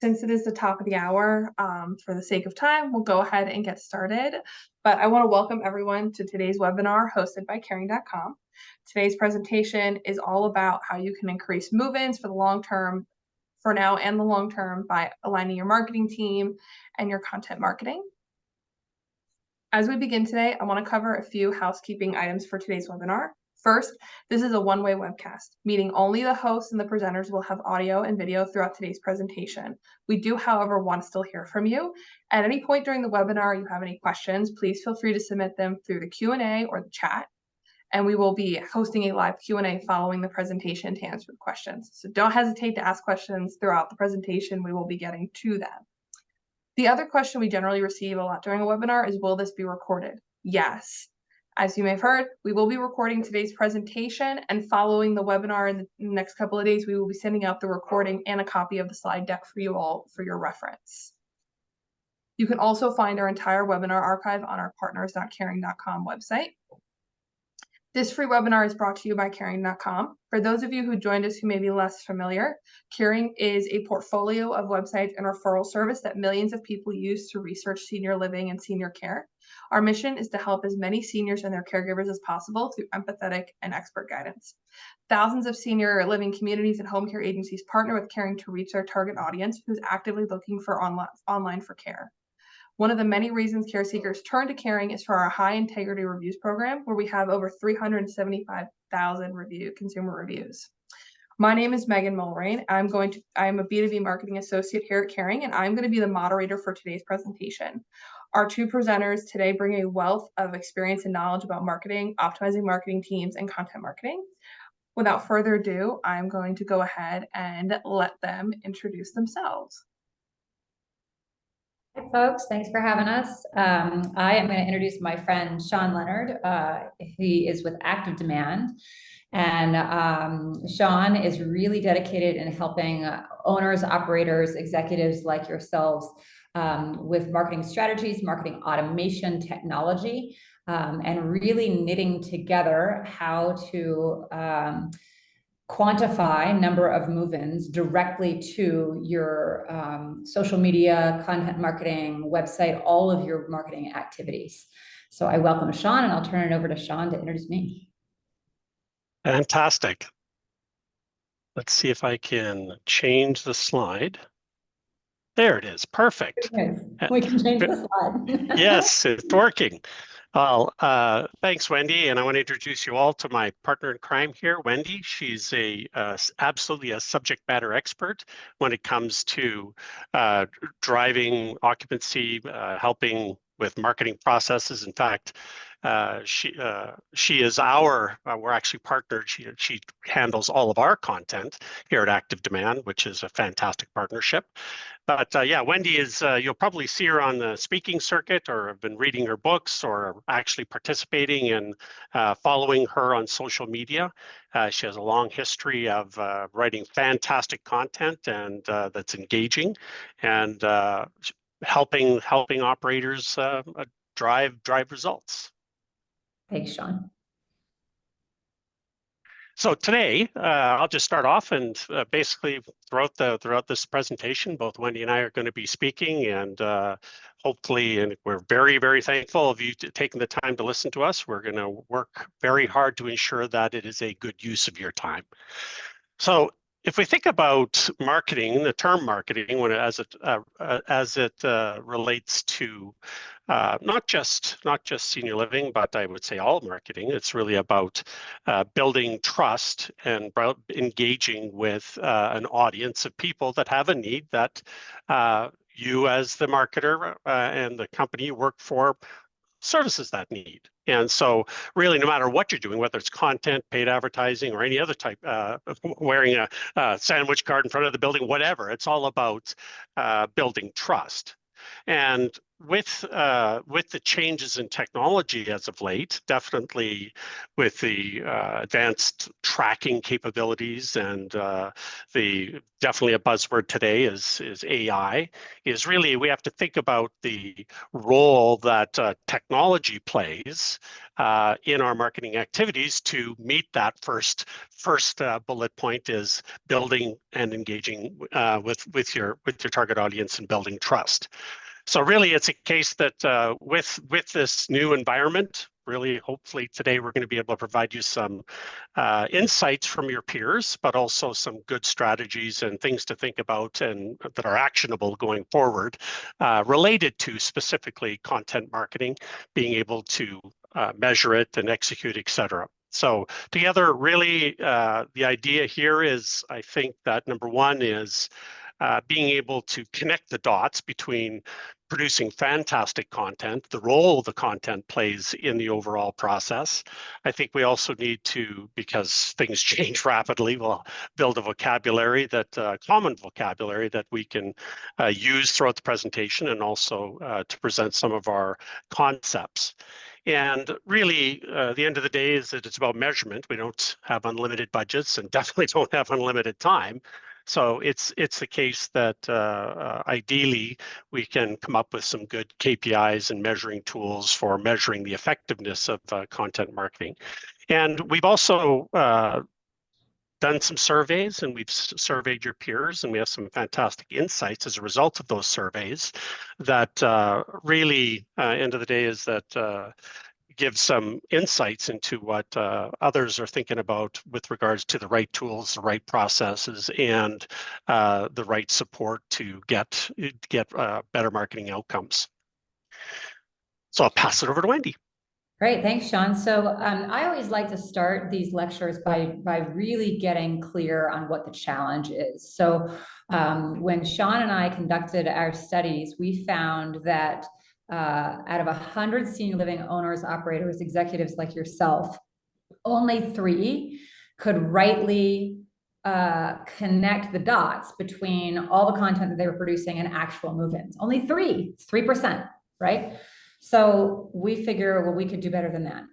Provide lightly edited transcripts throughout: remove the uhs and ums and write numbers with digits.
Since it is the top of the hour, for the sake of time, we'll go ahead and get started. But I want to welcome everyone to today's webinar hosted by Caring.com. Today's presentation is all about how you can increase move-ins for the long term, for now and the long term, by aligning your marketing team and your content marketing. As we begin today, I want to cover a few housekeeping items for today's webinar. First, this is a one-way webcast, meaning only the hosts and the presenters will have audio and video throughout today's presentation. We do, however, want to still hear from you. At any point during the webinar you have any questions, please feel free to submit them through the Q&A or the chat, and we will be hosting a live Q&A following the presentation to answer the questions. So don't hesitate to ask questions throughout the presentation. We will be getting to them. The other question we generally receive a lot during a webinar is, will this be recorded? Yes. As you may have heard, we will be recording today's presentation, and following the webinar in the next couple of days, we will be sending out the recording and a copy of the slide deck for you all for your reference. You can also find our entire webinar archive on our partners.caring.com website. This free webinar is brought to you by Caring.com. For those of you who joined us who may be less familiar, Caring is a portfolio of websites and referral service that millions of people use to research senior living and senior care. Our mission is to help as many seniors and their caregivers as possible through empathetic and expert guidance. Thousands of senior living communities and home care agencies partner with Caring to reach their target audience who's actively looking for online for care. One of the many reasons care seekers turn to Caring is for our high integrity reviews program, where we have over 375,000 consumer reviews. My name is Megan Mulrain. I'm a B2B marketing associate here at Caring, and I'm going to be the moderator for today's presentation. Our two presenters today bring a wealth of experience and knowledge about marketing, optimizing marketing teams, and content marketing. Without further ado, I'm going to go ahead and let them introduce themselves. Hi, folks. Thanks for having us. I am going to introduce my friend, Sean Leonard. He is with Active Demand. And Sean is really dedicated in helping owners, operators, executives like yourselves with marketing strategies, marketing automation technology, and really knitting together how to quantify number of move-ins directly to your social media, content marketing, website, all of your marketing activities. So I welcome Sean, and I'll turn it over to Sean to introduce me. Fantastic. Let's see if I can change the slide. There it is. Perfect. We can change the slide. Yes, it's working. Well, thanks, Wendy, and I want to introduce you all to my partner in crime here, Wendy. She's absolutely a subject matter expert when it comes to driving occupancy, helping with marketing processes. In fact, she is we're actually partnered. She handles all of our content here at Active Demand, which is a fantastic partnership. But yeah, Wendy is, you'll probably see her on the speaking circuit, or have been reading her books, or actually participating in following her on social media. She has a long history of writing fantastic content, and that's engaging, and helping operators drive results. Thanks, Sean. So today, I'll just start off, and basically throughout this presentation, both Wendy and I are going to be speaking, and hopefully, and we're very, very thankful of you taking the time to listen to us. We're going to work very hard to ensure that it is a good use of your time. So if we think about marketing, the term marketing, as it relates to not just senior living, but I would say all marketing, it's really about building trust and engaging with an audience of people that have a need that you as the marketer and the company you work for services that need. And so really, no matter what you're doing, whether it's content, paid advertising, or any other type, wearing a sandwich card in front of the building, whatever, it's all about building trust. And with the changes in technology as of late, definitely with the advanced tracking capabilities and the definitely a buzzword today is AI, is really we have to think about the role that technology plays in our marketing activities to meet that first bullet point is building and engaging with your target audience and building trust. So really, it's a case that with this new environment, really, hopefully today we're going to be able to provide you some insights from your peers, but also some good strategies and things to think about and that are actionable going forward, related to specifically content marketing, being able to measure it and execute, et cetera. So together, really, the idea here is, I think that number one is being able to connect the dots between producing fantastic content, the role the content plays in the overall process. I think we also need to, because things change rapidly, we'll build a vocabulary that, common vocabulary that we can use throughout the presentation and also to present some of our concepts. And really, the end of the day is that it's about measurement. We don't have unlimited budgets and definitely don't have unlimited time. So it's the case that ideally we can come up with some good KPIs and measuring tools for measuring the effectiveness of content marketing. And we've also done some surveys, and we've surveyed your peers, and we have some fantastic insights as a result of those surveys that really, end of the day, is that give some insights into what others are thinking about with regards to the right tools, the right processes, and the right support to get better marketing outcomes. So I'll pass it over to Wendy. Great, thanks, Sean. So I always like to start these lectures by really getting clear on what the challenge is. So when Sean and I conducted our studies, we found that out of 100 senior living owners, operators, executives like yourself, only 3 could rightly connect the dots between all the content that they were producing and actual move-ins. Only 3, it's 3%, right? So we figure, well, we could do better than that.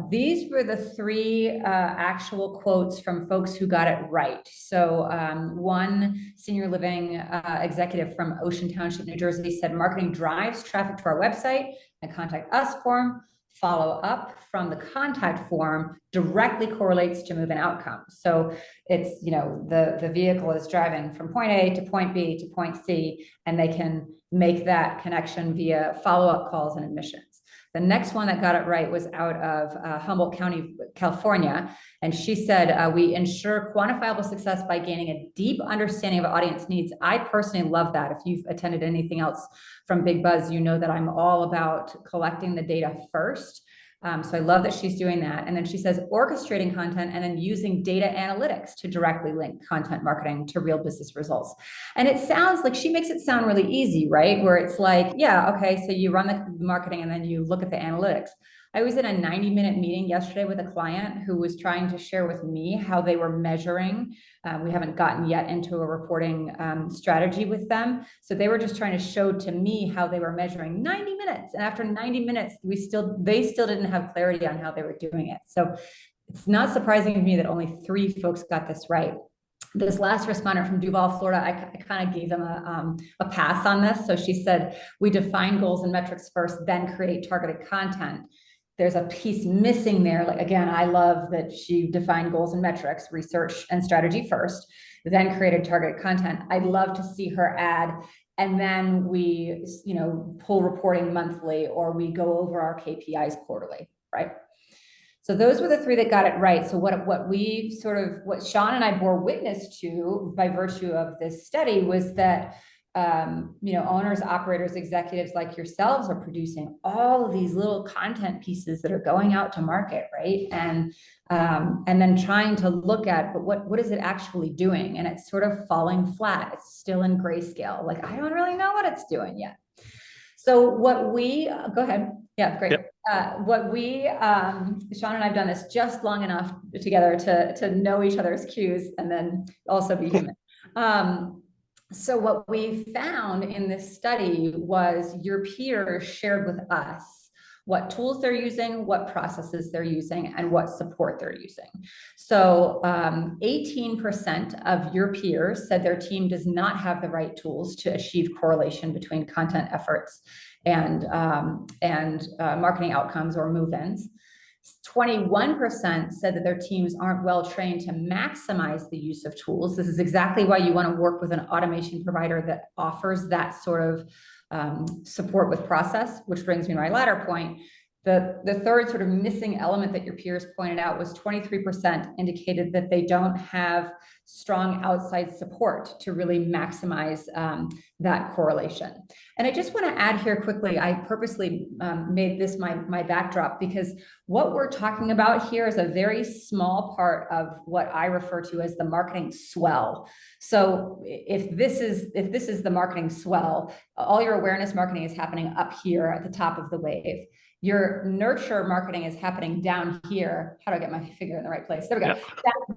These were the 3 actual quotes from folks who got it right. So one senior living executive from Ocean Township, New Jersey said, marketing drives traffic to our website and contact us form. Follow up from the contact form directly correlates to move-in outcomes. So it's, the vehicle is driving from point A to point B to point C, and they can make that connection via follow-up calls and admissions. The next one that got it right was out of Humboldt County, California. And she said, we ensure quantifiable success by gaining a deep understanding of audience needs. I personally love that. If you've attended anything else from Big Buzz, you know that I'm all about collecting the data first. So I love that she's doing that. And then she says orchestrating content and then using data analytics to directly link content marketing to real business results. And it sounds like she makes it sound really easy, right? Where it's like, yeah, okay, so you run the marketing and then you look at the analytics. I was in a 90-minute meeting yesterday with a client who was trying to share with me how they were measuring. We haven't gotten yet into a reporting strategy with them. So they were just trying to show to me how they were measuring 90 minutes. And after 90 minutes, they still didn't have clarity on how they were doing it. So it's not surprising to me that only 3 folks got this right. This last respondent from Duval, Florida, I kind of gave them a pass on this. So she said, we define goals and metrics first, then create targeted content. There's a piece missing there. Like, again, I love that she defined goals and metrics, research and strategy first, then created targeted content. I'd love to see her add, and then we, pull reporting monthly, or we go over our KPIs quarterly, right? So those were the 3 that got it right. So what Sean and I bore witness to by virtue of this study was that owners, operators, executives like yourselves are producing all of these little content pieces that are going out to market, right? And then trying to look at, but what is it actually doing? And it's sort of falling flat. It's still in grayscale. Like, I don't really know what it's doing yet. So what we, go ahead. Yeah, great. Yep. Sean and I've done this just long enough together to know each other's cues and then also be human. So what we found in this study was your peers shared with us what tools they're using, what processes they're using, and what support they're using. So 18% of your peers said their team does not have the right tools to achieve correlation between content efforts and marketing outcomes or move-ins. 21% said that their teams aren't well trained to maximize the use of tools. This is exactly why you want to work with an automation provider that offers that sort of support with process, which brings me to my latter point. The third sort of missing element that your peers pointed out was 23% indicated that they don't have strong outside support to really maximize that correlation. And I just want to add here quickly, I purposely made this my backdrop because what we're talking about here is a very small part of what I refer to as the marketing swell. So if this is the marketing swell, all your awareness marketing is happening up here at the top of the wave. Your nurture marketing is happening down here. How do I get my finger in the right place? There we go.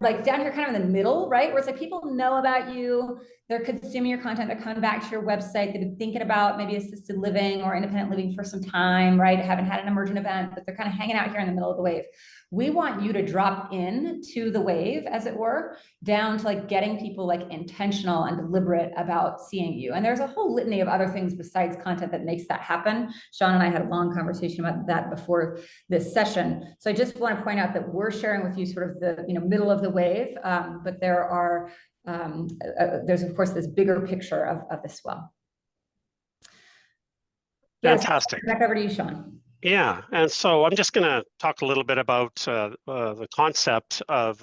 Yeah. Down here, kind of in the middle, right? Where it's like people know about you, they're consuming your content, they're coming back to your website, they've been thinking about maybe assisted living or independent living for some time, right? Haven't had an emergent event, but they're kind of hanging out here in the middle of the wave. We want you to drop in to the wave, as it were, down to like getting people like intentional and deliberate about seeing you. And there's a whole litany of other things besides content that makes that happen. Sean and I had a long conversation about that before this session. So I just want to point out that we're sharing with you sort of the middle of the wave, but there are there's of course this bigger picture of this swell. Fantastic. Yes, back over to you, Sean. Yeah, and so I'm just going to talk a little bit about the concept of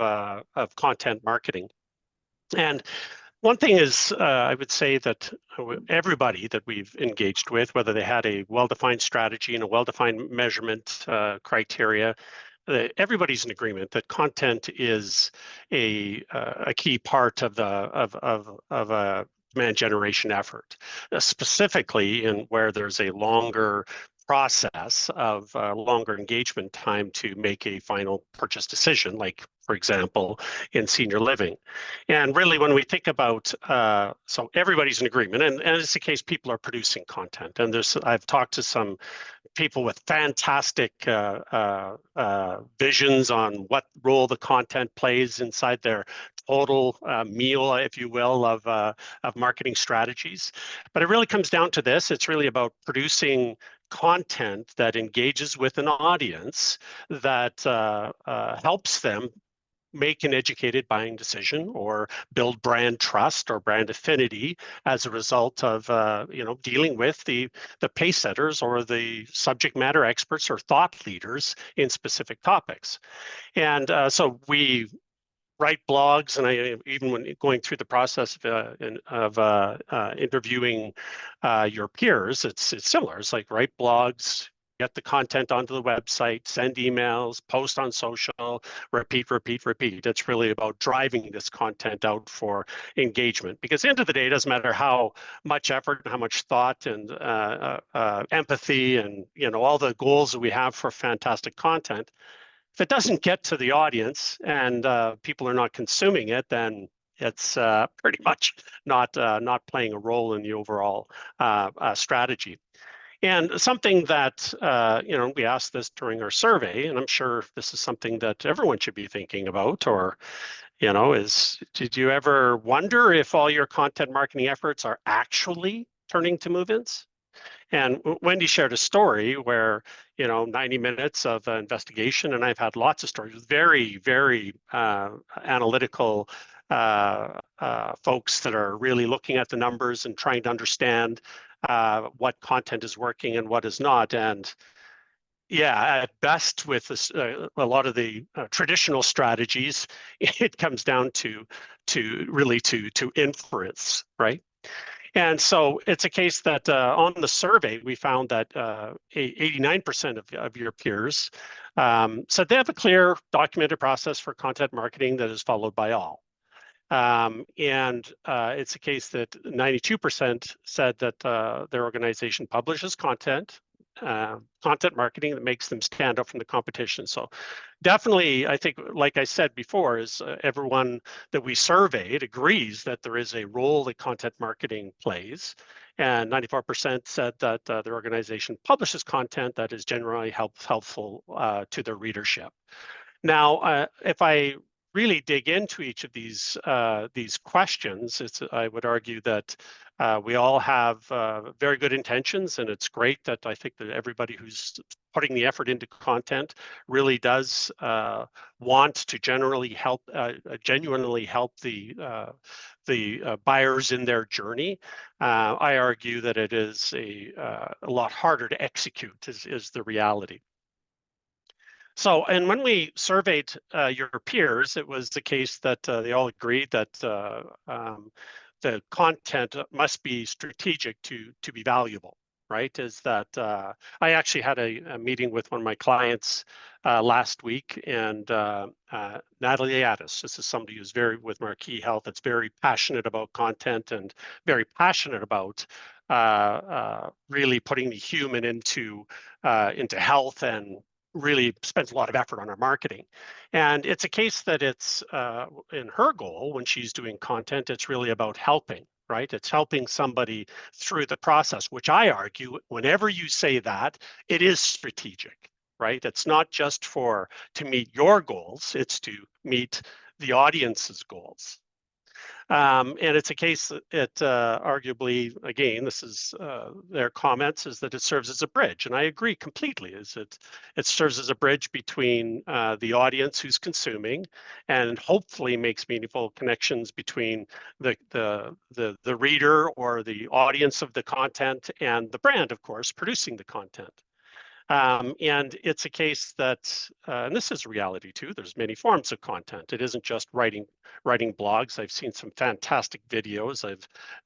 content marketing. And one thing is, I would say that everybody that we've engaged with, whether they had a well-defined strategy and a well-defined measurement criteria, everybody's in agreement that content is a key part of a demand generation effort, specifically in where there's a longer process of longer engagement time to make a final purchase decision, like, for example, in senior living. And really, when we think about, so everybody's in agreement, and it's the case people are producing content. And I've talked to some people with fantastic visions on what role the content plays inside their total meal, if you will, of marketing strategies. But it really comes down to this. It's really about producing content that engages with an audience that helps them make an educated buying decision or build brand trust or brand affinity as a result of dealing with the pace setters or the subject matter experts or thought leaders in specific topics. And so we write blogs, and even when going through the process of interviewing your peers, it's similar. It's like write blogs, get the content onto the website, send emails, post on social, repeat. It's really about driving this content out for engagement, because at the end of the day, it doesn't matter how much effort and how much thought and empathy and all the goals that we have for fantastic content. If it doesn't get to the audience and people are not consuming it, then it's pretty much not playing a role in the overall strategy. And something that, we asked this during our survey, and I'm sure this is something that everyone should be thinking about, or, did you ever wonder if all your content marketing efforts are actually turning to move-ins? And Wendy shared a story where, 90 minutes of investigation, and I've had lots of stories, very, very analytical folks that are really looking at the numbers and trying to understand what content is working and what is not. And yeah, at best with this, a lot of the traditional strategies, it comes down to inference, right? And so it's a case that on the survey, we found that 89% of your peers said they have a clear documented process for content marketing that is followed by all. And it's a case that 92% said that their organization publishes content content marketing that makes them stand out from the competition. So definitely, I think, like I said before, is everyone that we surveyed agrees that there is a role that content marketing plays. And 94% said that their organization publishes content that is generally helpful to their readership. Now, if I really dig into each of these questions, I would argue that we all have very good intentions, and it's great that I think that everybody who's putting the effort into content really does want to genuinely help the buyers in their journey. I argue that it is a lot harder to execute is the reality. So, and when we surveyed your peers, it was the case that they all agreed that the content must be strategic to be valuable, right? Is that I actually had a meeting with one of my clients last week, and Natalie Addis. This is somebody who's with Marquee Health, that's very passionate about content and very passionate about really putting the human into health, and really spends a lot of effort on our marketing. And it's a case that it's in her goal when she's doing content, it's really about helping, right? It's helping somebody through the process, which I argue, whenever you say that, it is strategic, right? It's not just to meet your goals, it's to meet the audience's goals. And it's a case that it arguably, again, this is their comments, is that it serves as a bridge. And I agree completely, is it serves as a bridge between the audience who's consuming, and hopefully makes meaningful connections between the reader or the audience of the content and the brand, of course, producing the content. And it's a case that, and this is reality too, there's many forms of content. It isn't just writing blogs. I've seen some fantastic videos.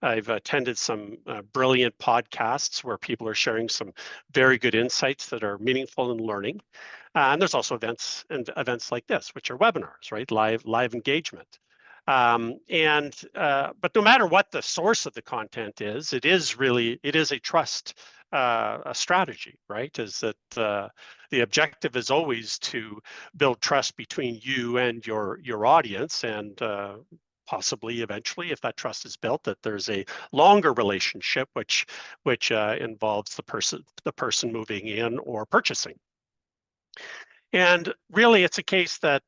I've attended some brilliant podcasts where people are sharing some very good insights that are meaningful and learning. And there's also events like this, which are webinars, right? Live engagement. But no matter what the source of the content is, it is a trust a strategy, right? Is that the objective is always to build trust between you and your audience, and possibly eventually, if that trust is built, that there's a longer relationship which involves the person moving in or purchasing. And really, it's a case that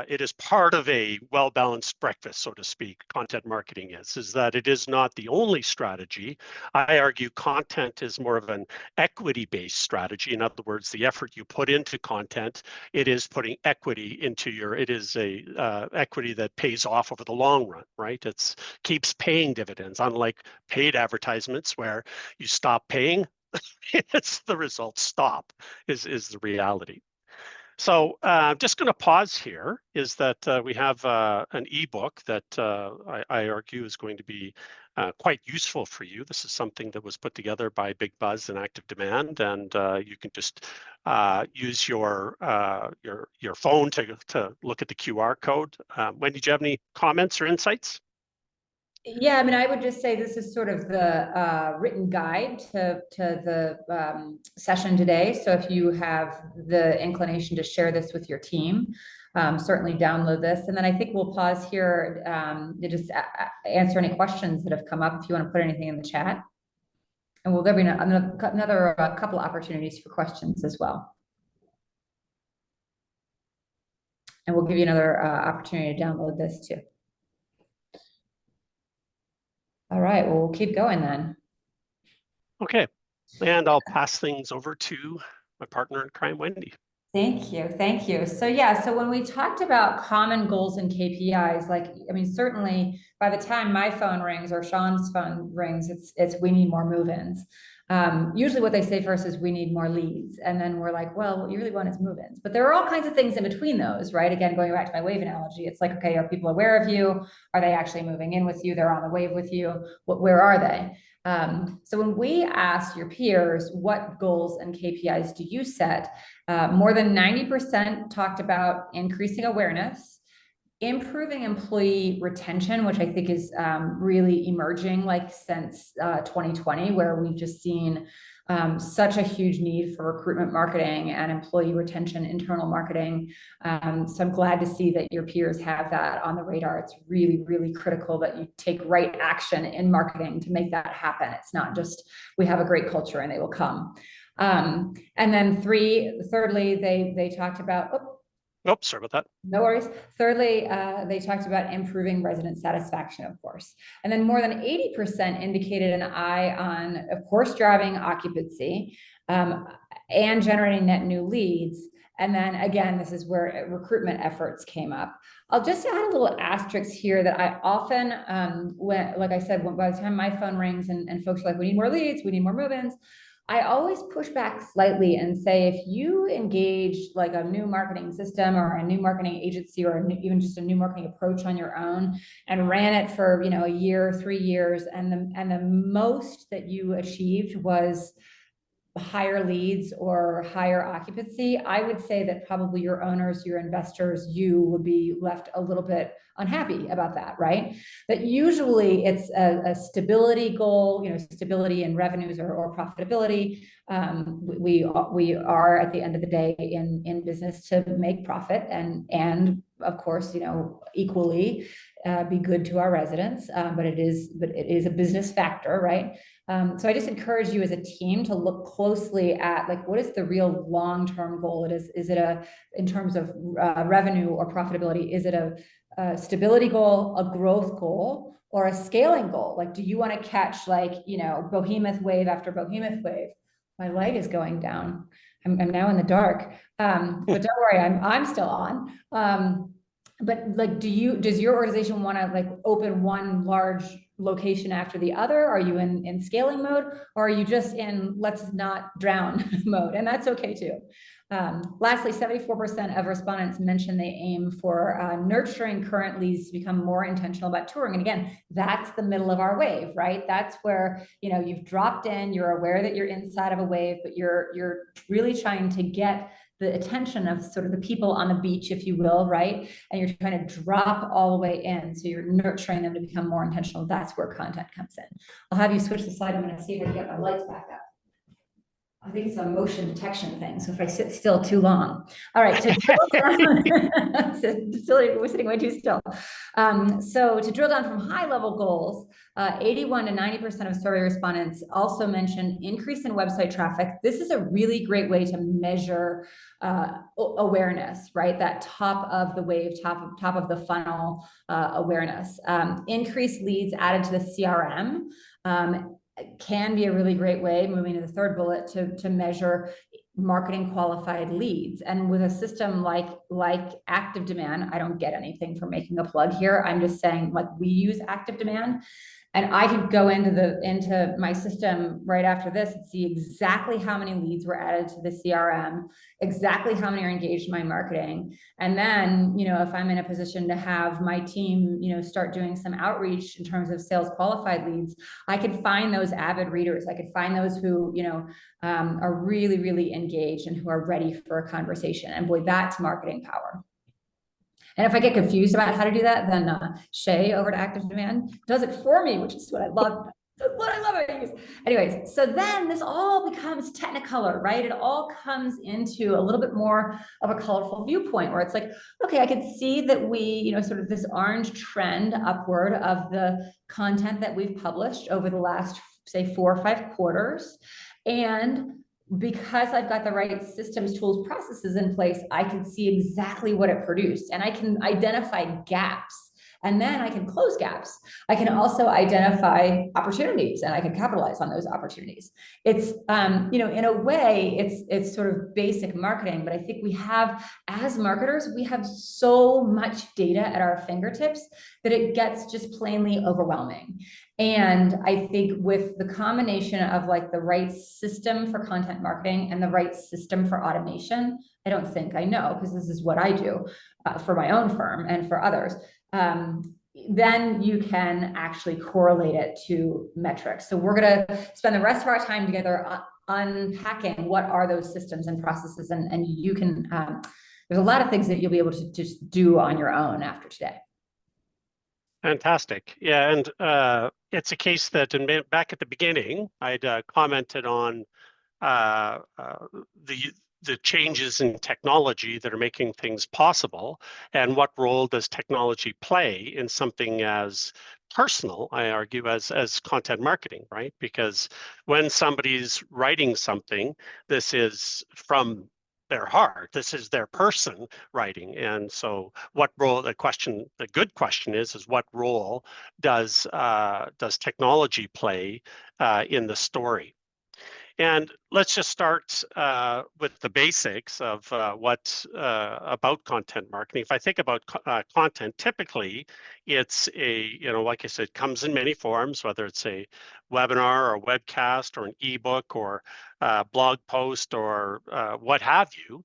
it is part of a well-balanced breakfast, so to speak. Content marketing is that it is not the only strategy. I argue content is more of an equity-based strategy. In other words, the effort you put into content, it is putting equity into it is a equity that pays off over the long run, right? It keeps paying dividends, unlike paid advertisements where you stop paying, it's the results stop, is the reality. So I'm just going to pause here, is that we have an ebook that I argue is going to be quite useful for you. This is something that was put together by Big Buzz and Active Demand, and you can just use your phone to look at the QR code. Wendy, do you have any comments or insights? Yeah, I mean, I would just say this is sort of the written guide to the session today. So if you have the inclination to share this with your team, certainly download this. And then I think we'll pause here to just answer any questions that have come up, if you want to put anything in the chat. And we'll give you another couple opportunities for questions as well. And we'll give you another opportunity to download this too. All right, well, we'll keep going then. Okay, and I'll pass things over to my partner in crime, Wendy. Thank you, thank you. So yeah, so when we talked about common goals and KPIs, I mean, certainly by the time my phone rings or Sean's phone rings, it's we need more move-ins. Usually what they say first is we need more leads. And then we're like, well, what you really want is move-ins. But there are all kinds of things in between those, right? Again, going back to my wave analogy, it's like, okay, are people aware of you? Are they actually moving in with you? They're on the wave with you. Where are they? So when we asked your peers, what goals and KPIs do you set? More than 90% talked about increasing awareness. improving employee retention, which I think is really emerging like since 2020, where we've just seen such a huge need for recruitment marketing and employee retention, internal marketing. So I'm glad to see that your peers have that on the radar. It's really, really critical that you take right action in marketing to make that happen. It's not just, we have a great culture and they will come. And then thirdly, they talked about, Oops, sorry about that. no worries. Thirdly, they talked about improving resident satisfaction, of course. And then more than 80% indicated an eye on, of course, driving occupancy and generating net new leads. And then again, this is where recruitment efforts came up. I'll just add a little asterisk here that I often, like I said, by the time my phone rings and folks are like, we need more leads, we need more move-ins, I always push back slightly and say, if you engage like a new marketing system or a new marketing agency or even just a new marketing approach on your own and ran it for, a year, 3 years, and the most that you achieved was higher leads or higher occupancy, I would say that probably your owners, your investors, you would be left a little bit unhappy about that, right? But usually it's a stability goal, stability in revenues or profitability. We are at the end of the day in business to make profit and of course, equally be good to our residents, but it is a business factor, right? So I just encourage you as a team to look closely at like, what is the real long-term goal? Is it in terms of revenue or profitability, is it a stability goal, a growth goal, or a scaling goal? Like, do you want to catch behemoth wave after behemoth wave? My light is going down. I'm now in the dark, but don't worry, I'm still on. But like, does your organization want to like open one large location after the other? Are you in scaling mode, or are you just in let's not drown mode? And that's okay too. Lastly, 74% of respondents mentioned they aim for nurturing current leads to become more intentional about touring. And again, that's the middle of our wave, right? That's where, you've dropped in, you're aware that you're inside of a wave, but you're really trying to get the attention of sort of the people on the beach, if you will, right? And you're trying to drop all the way in. So you're nurturing them to become more intentional. That's where content comes in. I'll have you switch the slide. I'm going to see if I can get my lights back up. I think it's a motion detection thing. So if I sit still too long. All right. We're sitting way too still. So to drill down from high level goals, 81 to 90% of survey respondents also mentioned increase in website traffic. This is a really great way to measure awareness, right? That top of the wave, top of the funnel awareness. Increased leads added to the CRM. Can be a really great way, moving to the third bullet, to measure marketing qualified leads. And with a system like Active Demand, I don't get anything for making a plug here. I'm just saying, like, we use Active Demand, and I could go into my system right after this and see exactly how many leads were added to the CRM, exactly how many are engaged in my marketing. And then, if I'm in a position to have my team, start doing some outreach in terms of sales qualified leads, I could find those avid readers. I could find those who, are really, really engaged and who are ready for a conversation. And boy, that's marketing power. And if I get confused about how to do that, then Shay over to Active Demand does it for me, which is what I love. What I love about it. Anyways, so then this all becomes Technicolor, right? It all comes into a little bit more of a colorful viewpoint where it's like, okay, I can see that we, sort of this orange trend upward of the content that we've published over the last, say, 4 or 5 quarters. And because I've got the right systems, tools, processes in place, I can see exactly what it produced, and I can identify gaps, and then I can close gaps. I can also identify opportunities, and I can capitalize on those opportunities. It's, in a way, it's sort of basic marketing, but I think we have, as marketers, we have so much data at our fingertips that it gets just plainly overwhelming. And I think with the combination of like the right system for content marketing and the right system for automation, I don't think, I know, because this is what I do for my own firm and for others, then you can actually correlate it to metrics. So we're going to spend the rest of our time together unpacking what are those systems and processes, and you can there's a lot of things that you'll be able to just do on your own after today. Fantastic. Yeah, and it's a case that back at the beginning, I'd commented on uh, uh, the changes in technology that are making things possible, and what role does technology play in something as personal, I argue, as content marketing, right? Because when somebody's writing something, this is from their heart, this is their person writing. And so what role, the good question is what role does technology play in the story? And let's just start with the basics of what about content marketing. If I think about content, typically it's like I said, comes in many forms, whether it's a webinar or a webcast or an ebook or blog post or what have you.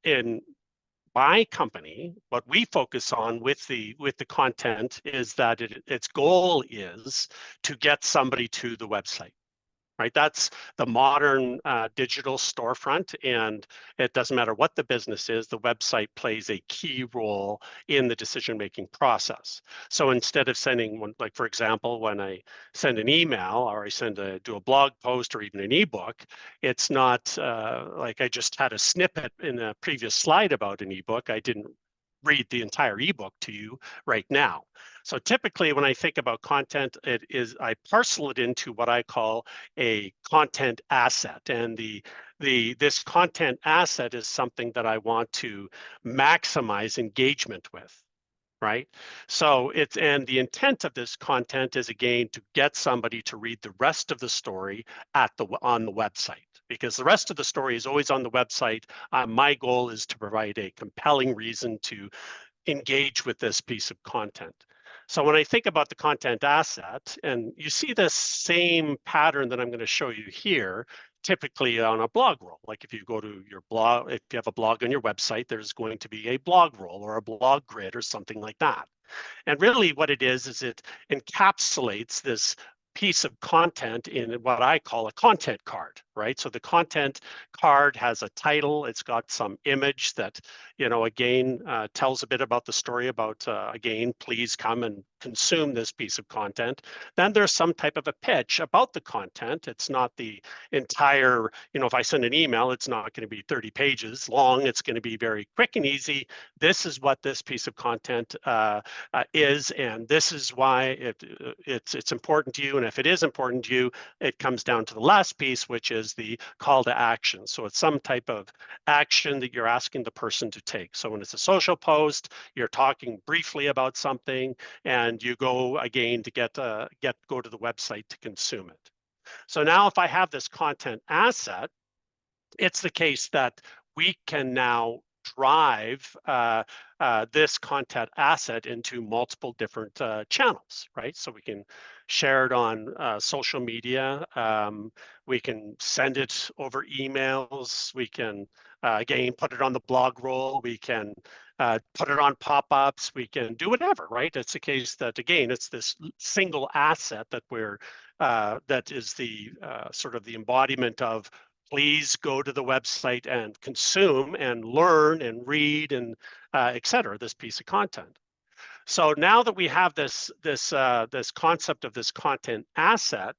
In my company, what we focus on with the content is that its goal is to get somebody to the website. Right, that's the modern digital storefront, and it doesn't matter what the business is, the website plays a key role in the decision-making process. So instead of sending one, like for example, when I send an email or I do a blog post or even an ebook, it's not like I just had a snippet in a previous slide about an ebook. I didn't read the entire ebook to you right now. So typically when I think about content, I parcel it into what I call a content asset. And this content asset is something that I want to maximize engagement with. Right. So and the intent of this content is again to get somebody to read the rest of the story on the website, because the rest of the story is always on the website. My goal is to provide a compelling reason to engage with this piece of content. So when I think about the content asset, and you see this same pattern that I'm going to show you here, typically on a blog roll. Like if you go to your blog, if you have a blog on your website, there's going to be a blog roll or a blog grid or something like that. And really what it is it encapsulates this piece of content in what I call a content card, right? So the content card has a title, it's got some image that, again, tells a bit about the story about, again, please come and consume this piece of content. Then there's some type of a pitch about the content. It's not the entire, if I send an email, it's not going to be 30 pages long. It's going to be very quick and easy. This is what this piece of content is, and this is why it's important to you. And if it is important to you, it comes down to the last piece, which is the call to action. So it's some type of action that you're asking the person to take. So when it's a social post, you're talking briefly about something, and you go again to go to the website to consume it. So now if I have this content asset, it's the case that we can now drive this content asset into multiple different channels, right? So we can share it on social media. We can send it over emails. We can, again, put it on the blog roll. We can put it on pop-ups. We can do whatever, right? It's a case that, again, it's this single asset that that is the sort of the embodiment of please go to the website and consume and learn and read and et cetera, this piece of content. So now that we have this concept of this content asset,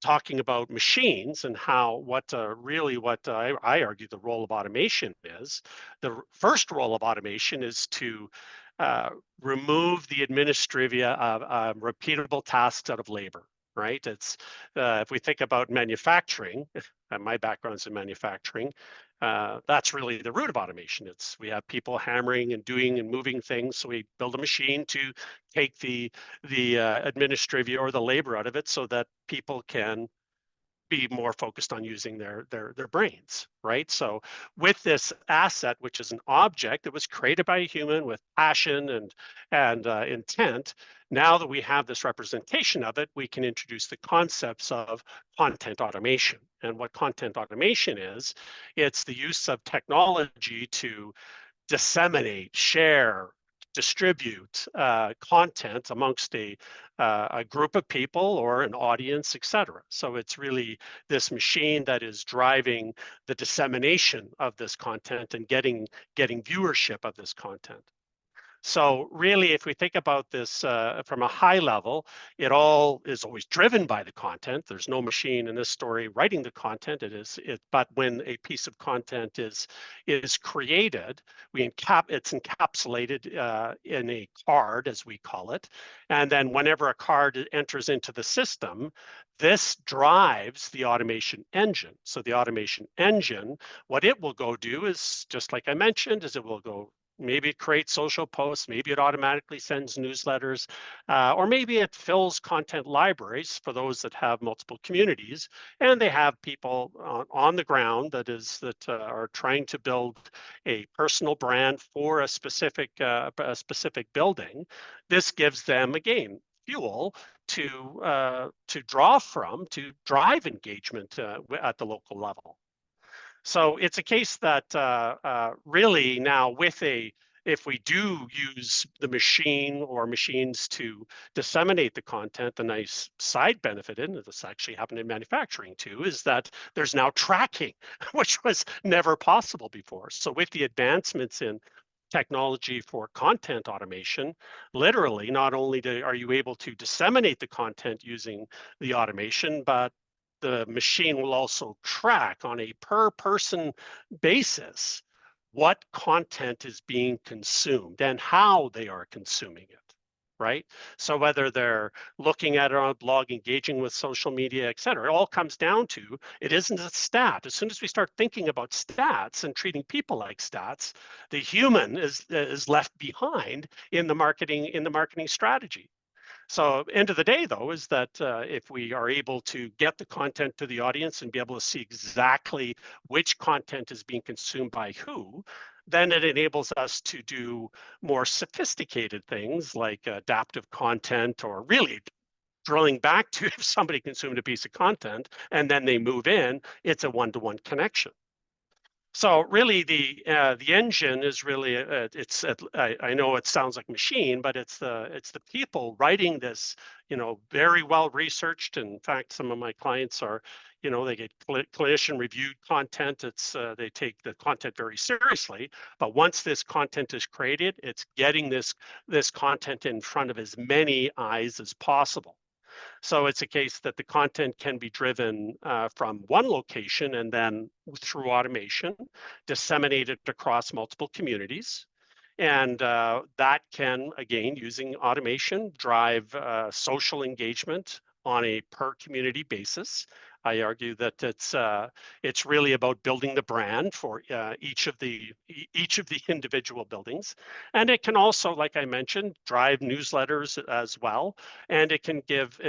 talking about machines and what I argue the role of automation is, the first role of automation is to remove the administrivia of repeatable tasks out of labor. Right? It's if we think about manufacturing, and my background's in manufacturing, that's really the root of automation. We have people hammering and doing and moving things, so we build a machine to take the administrivia or the labor out of it, so that people can be more focused on using their brains, right? So with this asset, which is an object that was created by a human with passion and intent, now that we have this representation of it, we can introduce the concepts of content automation. And what content automation is, it's the use of technology to disseminate, share, distribute content amongst a group of people or an audience, etc. So it's really this machine that is driving the dissemination of this content and getting viewership of this content. So really, if we think about this from a high level, it all is always driven by the content. There's no machine in this story writing the content. But when a piece of content is created, it's encapsulated in a card, as we call it. And then whenever a card enters into the system, this drives the automation engine. So the automation engine, what it will go do is, just like I mentioned, is it will go maybe it creates social posts, maybe it automatically sends newsletters, or maybe it fills content libraries for those that have multiple communities, and they have people on the ground that are trying to build a personal brand for a specific building. This gives them, again, fuel to draw from to drive engagement at the local level. So it's a case that really now if we do use the machine or machines to disseminate the content, the nice side benefit, and this actually happened in manufacturing too, is that there's now tracking, which was never possible before. So with the advancements in technology for content automation, literally, not only are you able to disseminate the content using the automation, but the machine will also track on a per person basis what content is being consumed and how they are consuming it, right? So whether they're looking at it on a blog, engaging with social media, et cetera, it all comes down to, it isn't a stat. As soon as we start thinking about stats and treating people like stats, the human is left behind in the marketing strategy. So end of the day, though, is that if we are able to get the content to the audience and be able to see exactly which content is being consumed by who, then it enables us to do more sophisticated things like adaptive content, or really drilling back to if somebody consumed a piece of content and then they move in, it's a one-to-one connection. So really, the engine is really I know it sounds like machine, but it's the people writing this, very well researched. In fact, some of my clients are, they get clinician reviewed content. They take the content very seriously. But once this content is created, it's getting this content in front of as many eyes as possible. So it's a case that the content can be driven from one location and then through automation, disseminated across multiple communities. And that can, again, using automation, drive social engagement on a per community basis. I argue that it's really about building the brand for each of the individual buildings, and it can also, like I mentioned, drive newsletters as well, and it can give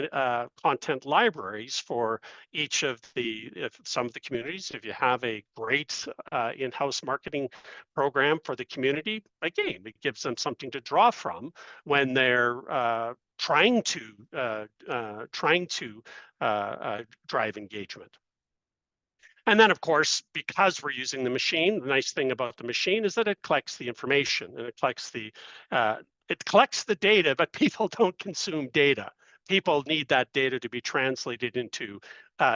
content libraries for each of some of the communities. If you have a great in-house marketing program for the community, again, it gives them something to draw from when they're trying to drive engagement. And then, of course, because we're using the machine, the nice thing about the machine is that it collects the information and it collects the data, but people don't consume data. People need that data to be translated into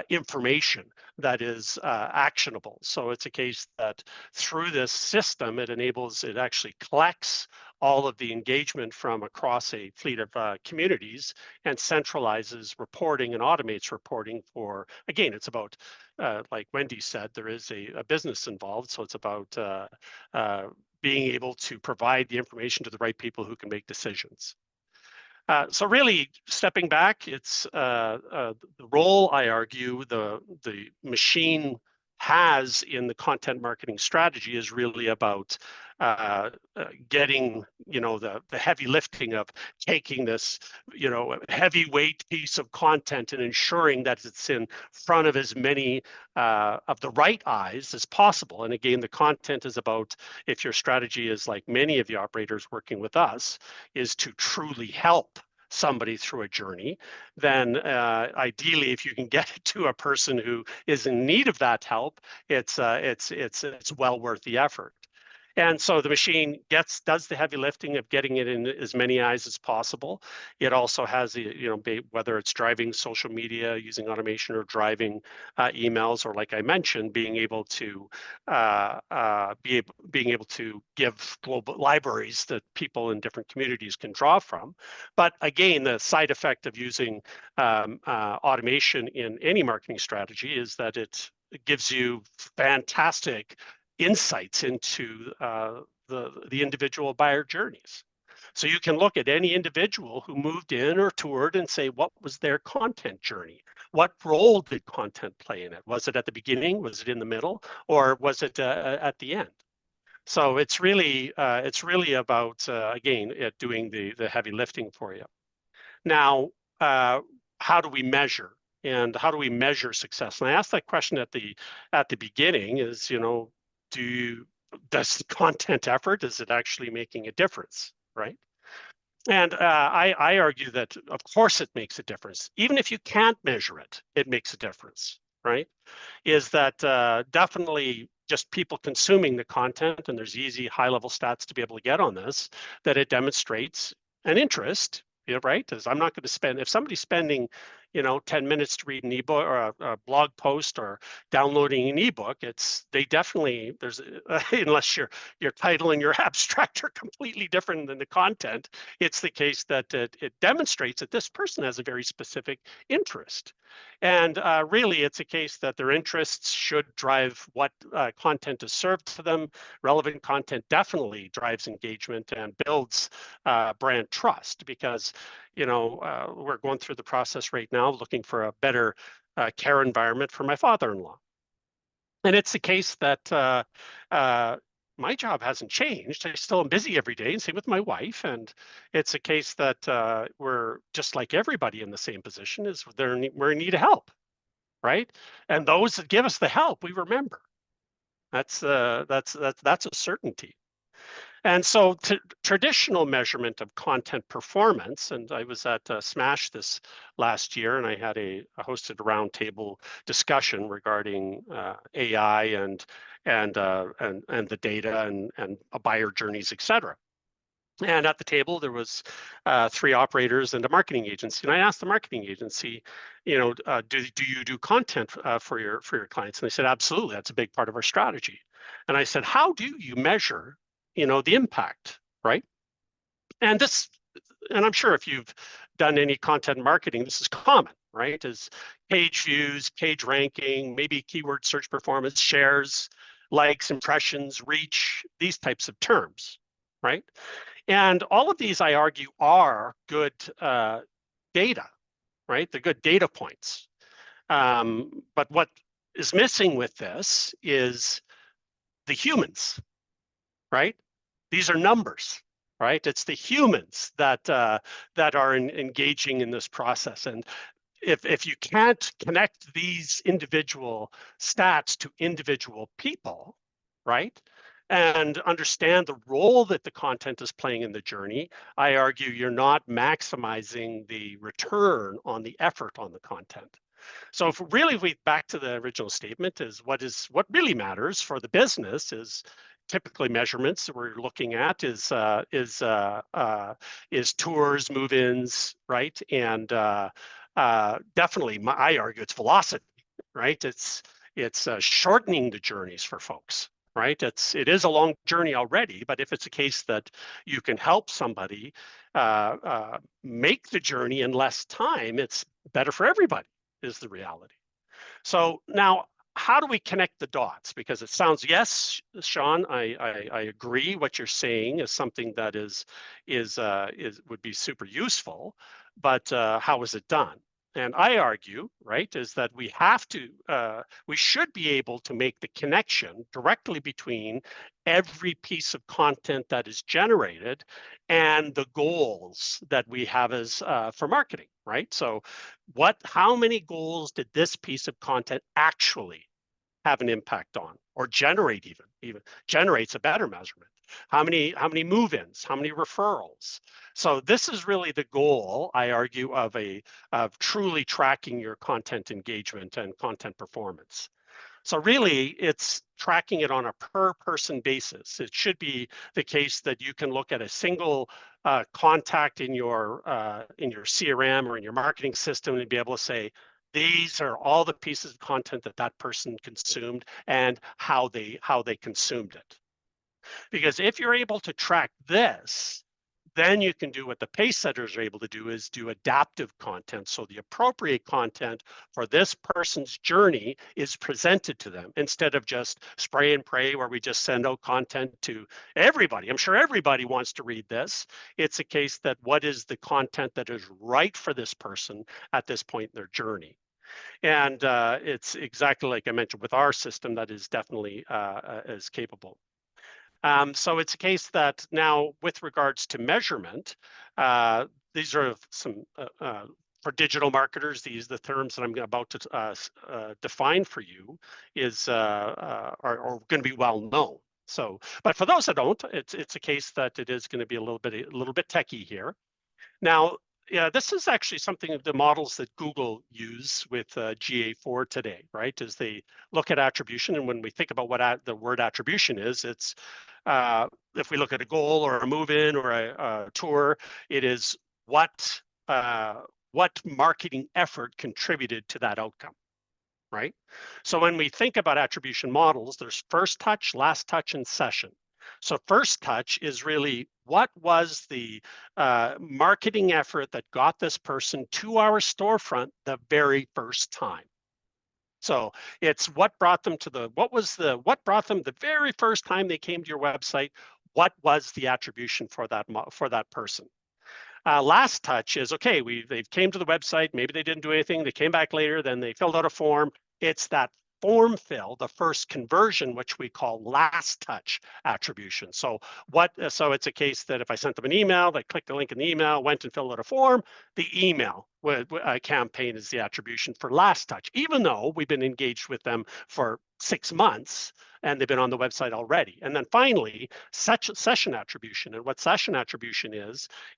information that is actionable. So it's a case that through this system, it actually collects all of the engagement from across a fleet of communities and centralizes reporting and automates reporting for, again, it's about, like Wendy said, there is a business involved. So it's about being able to provide the information to the right people who can make decisions. So really, stepping back, it's the role, I argue, the machine has in the content marketing strategy is really about getting, the heavy lifting of taking this, heavyweight piece of content and ensuring that it's in front of as many of the right eyes as possible. And again, the content is about, if your strategy is like many of the operators working with us, is to truly help somebody through a journey, then ideally, if you can get it to a person who is in need of that help, it's well worth the effort. And so the machine does the heavy lifting of getting it in as many eyes as possible. It also has the, whether it's driving social media using automation or driving emails, or like I mentioned, being able to give global libraries that people in different communities can draw from. But again, the side effect of using automation in any marketing strategy is that it gives you fantastic insights into the individual buyer journeys. So you can look at any individual who moved in or toured and say, what was their content journey? What role did content play in it? Was it at the beginning? Was it in the middle? Or was it at the end? So it's really about, again, doing the heavy lifting for you. Now, how do we measure? And how do we measure success? And I asked that question at the beginning is, does the content effort, is it actually making a difference, right? And I argue that, of course, it makes a difference. Even if you can't measure it, it makes a difference, right? Is that definitely just people consuming the content, and there's easy high-level stats to be able to get on this, that it demonstrates an interest, right? Because I'm not going to spend, if somebody's spending 10 minutes to read an ebook or a blog post or downloading an ebook, they definitely, there's unless your title and your abstract are completely different than the content, it's the case that it demonstrates that this person has a very specific interest. And really, it's a case that their interests should drive what content is served to them. Relevant content definitely drives engagement and builds brand trust, because we're going through the process right now looking for a better care environment for my father-in-law. And it's the case that my job hasn't changed. I still am busy every day, and same with my wife. And it's a case that we're just like everybody in the same position, is we're in need of help, right? And those that give us the help, we remember. That's a certainty. And so traditional measurement of content performance, and I was at Smash this last year, and I hosted a roundtable discussion regarding AI and the data and buyer journeys, et cetera. And at the table, there was 3 operators and a marketing agency. And I asked the marketing agency, do you do content for your clients? And they said, absolutely, that's a big part of our strategy. And I said, how do you measure the impact, right? And I'm sure if you've done any content marketing, this is common, right? Is page views, page ranking, maybe keyword search performance, shares, likes, impressions, reach, these types of terms, right? And all of these, I argue, are good data, right? They're good data points. But what is missing with this is the humans, right? These are numbers, right? It's the humans that are engaging in this process. And if you can't connect these individual stats to individual people, right, and understand the role that the content is playing in the journey, I argue you're not maximizing the return on the effort on the content. So if we back to the original statement, is what really matters for the business is typically measurements that we're looking at is tours, move-ins, right? And definitely, I argue it's velocity, right? It's shortening the journeys for folks, right? It is a long journey already, but if it's a case that you can help somebody make the journey in less time, it's better for everybody, is the reality. So now, how do we connect the dots? Because it sounds, yes, Sean, I agree what you're saying is something that would be super useful, but how is it done? And I argue, right, is that we should be able to make the connection directly between every piece of content that is generated and the goals that we have as for marketing, right? So how many goals did this piece of content actually have an impact on, or generate? Even generates a better measurement. How many move-ins, how many referrals? So this is really the goal, I argue, of truly tracking your content engagement and content performance. So really, it's tracking it on a per person basis. It should be the case that you can look at a single contact in your CRM or in your marketing system and be able to say, these are all the pieces of content that that person consumed and how they consumed it. Because if you're able to track this, then you can do what the pace setters are able to do, is do adaptive content. So the appropriate content for this person's journey is presented to them instead of just spray and pray where we just send out content to everybody. I'm sure everybody wants to read this. It's a case that what is the content that is right for this person at this point in their journey. And it's exactly like I mentioned with our system that is definitely is capable. So it's a case that now, with regards to measurement, these are some, for digital marketers, the terms that I'm about to define for you are going to be well known. So, but for those that don't, it's a case that it is going to be a little bit techie here. Now, yeah, this is actually something of the models that Google use with GA4 today, right? As they look at attribution, and when we think about what the word attribution is, it's if we look at a goal or a move-in or a tour, it is what marketing effort contributed to that outcome, right? So when we think about attribution models, there's first touch, last touch, and session. So first touch is really what was the marketing effort that got this person to our storefront the very first time. So it's what brought them to what brought them the very first time they came to your website. What was the attribution for that person? Last touch is, okay, they came to the website, maybe they didn't do anything, they came back later, then they filled out a form. It's that form fill, the first conversion, which we call last touch attribution. So it's a case that if I sent them an email, they clicked the link in the email, went and filled out a form, the email campaign is the attribution for last touch, even though we've been engaged with them for 6 months and they've been on the website already. And then finally, session attribution. And what session attribution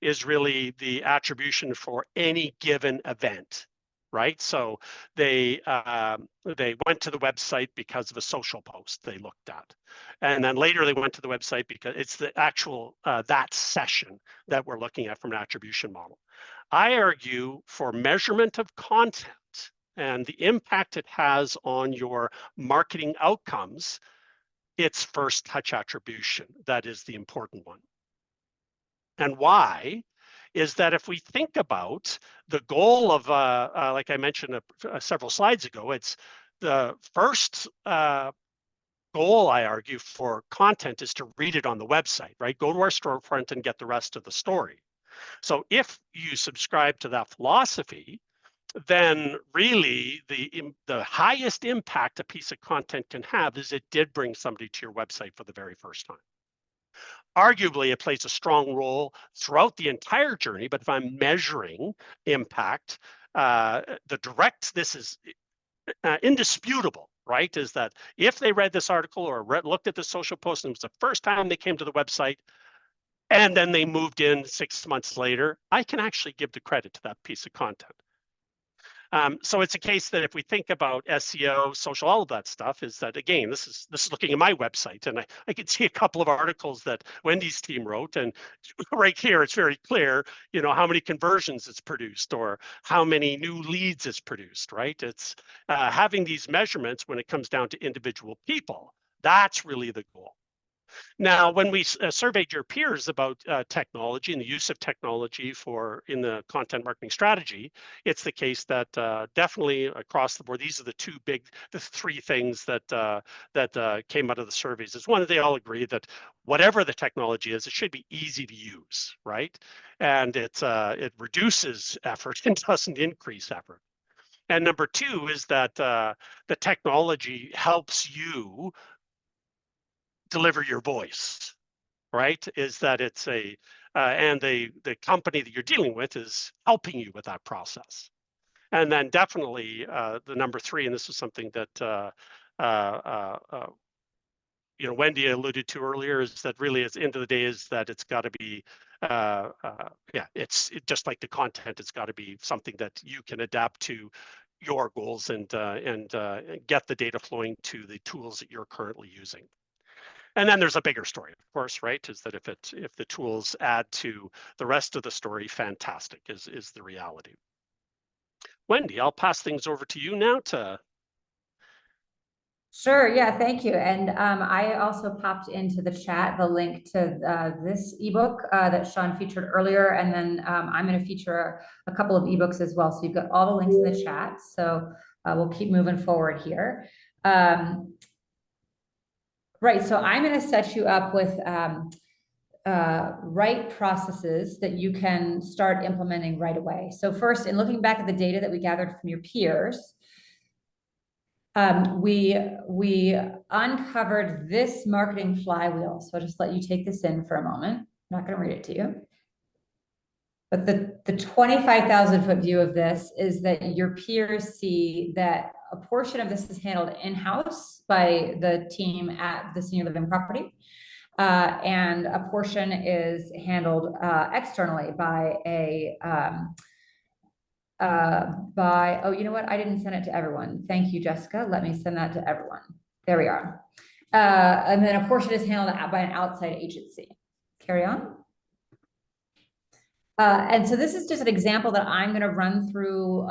is really the attribution for any given event. Right, so they went to the website because of a social post they looked at, and then later they went to the website because it's the actual that session that we're looking at from an attribution model. I argue for measurement of content and the impact it has on your marketing outcomes, it's first touch attribution that is the important one. And why? Is that if we think about the goal of, like I mentioned several slides ago, it's the first goal, I argue, for content is to read it on the website, right? Go to our storefront and get the rest of the story. So if you subscribe to that philosophy, then really the highest impact a piece of content can have is it did bring somebody to your website for the very first time. Arguably, it plays a strong role throughout the entire journey, but if I'm measuring impact, this is indisputable, right? Is that if they read this article or looked at the social post and it was the first time they came to the website, and then they moved in 6 months later, I can actually give the credit to that piece of content. So it's a case that if we think about SEO, social, all of that stuff, is that, again, this is looking at my website, and I can see a couple of articles that Wendy's team wrote, and right here it's very clear, how many conversions it's produced or how many new leads it's produced, right? It's having these measurements when it comes down to individual people. That's really the goal. Now, when we surveyed your peers about technology and the use of technology in the content marketing strategy, it's the case that definitely across the board, these are the three things that came out of the surveys. Is one, they all agree that whatever the technology is, it should be easy to use, right? And it reduces effort and doesn't increase effort. And number two is that the technology helps you deliver your voice, right? Is that it's and the company that you're dealing with is helping you with that process. And then definitely the number three, and this is something that Wendy alluded to earlier, is that really at the end of the day is that it's got to be it's just like the content, it's got to be something that you can adapt to your goals and get the data flowing to the tools that you're currently using. And then there's a bigger story, of course, right? Is that if the tools add to the rest of the story, fantastic is the reality. Wendy, I'll pass things over to you now to. Sure, yeah, thank you. And I also popped into the chat the link to this ebook that Sean featured earlier, and then I'm going to feature a couple of ebooks as well. So you've got all the links in the chat. So we'll keep moving forward here. Right, so I'm going to set you up with right processes that you can start implementing right away. So first, in looking back at the data that we gathered from your peers, we uncovered this marketing flywheel. So I'll just let you take this in for a moment. I'm not going to read it to you. But the 25,000 foot view of this is that your peers see that a portion of this is handled in-house by the team at the senior living property. And a portion is handled externally by a oh, you know what? I didn't send it to everyone. Thank you, Jessica. Let me send that to everyone. There we are. And then a portion is handled by an outside agency. Carry on. And so this is just an example that I'm going to run through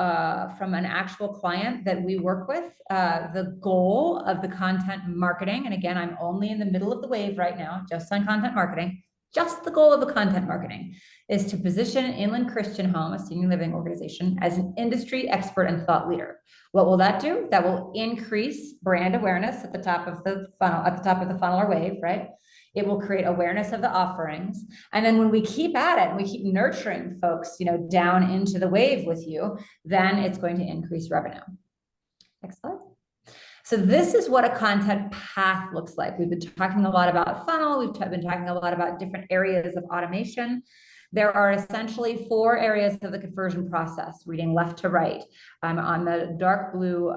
from an actual client that we work with. The goal of the content marketing, and again, I'm only in the middle of the wave right now, just on content marketing. Just the goal of the content marketing is to position Inland Christian Home, a senior living organization, as an industry expert and thought leader. What will that do? That will increase brand awareness at the top of the funnel, or wave, right? It will create awareness of the offerings. And then when we keep at it and we keep nurturing folks, down into the wave with you, then it's going to increase revenue. Next slide. So this is what a content path looks like. We've been talking a lot about funnel. We've been talking a lot about different areas of automation. There are essentially 4 areas of the conversion process, reading left to right. On the dark blue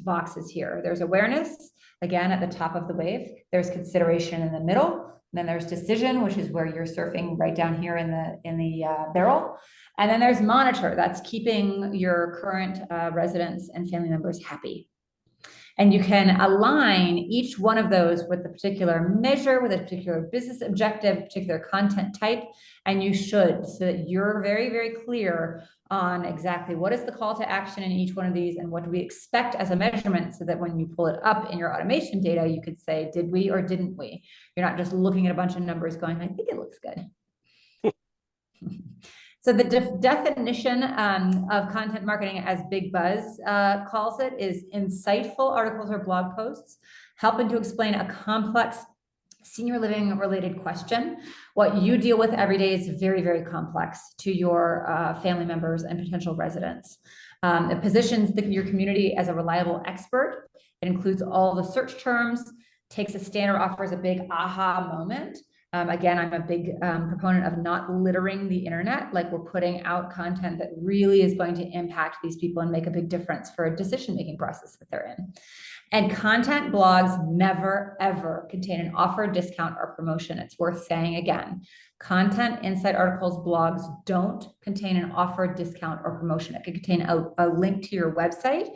boxes here. There's awareness, again, at the top of the wave. There's consideration in the middle. Then there's decision, which is where you're surfing right down here in the barrel. And then there's monitor. That's keeping your current residents and family members happy. And you can align each one of those with a particular measure, with a particular business objective, particular content type, and you should, so that you're very, very clear on exactly what is the call to action in each one of these and what do we expect as a measurement, so that when you pull it up in your automation data, you could say, did we or didn't we? You're not just looking at a bunch of numbers going, I think it looks good. So the definition of content marketing, as Big Buzz calls it, is insightful articles or blog posts helping to explain a complex senior living related question. What you deal with every day is very, very complex to your family members and potential residents. It positions your community as a reliable expert. It includes all the search terms, takes a standard, offers a big aha moment. Again, I'm a big proponent of not littering the internet, like we're putting out content that really is going to impact these people and make a big difference for a decision-making process that they're in. And content blogs never, ever contain an offer, discount, or promotion. It's worth saying again. Content, insight articles, blogs don't contain an offer, discount, or promotion. It could contain a link to your website.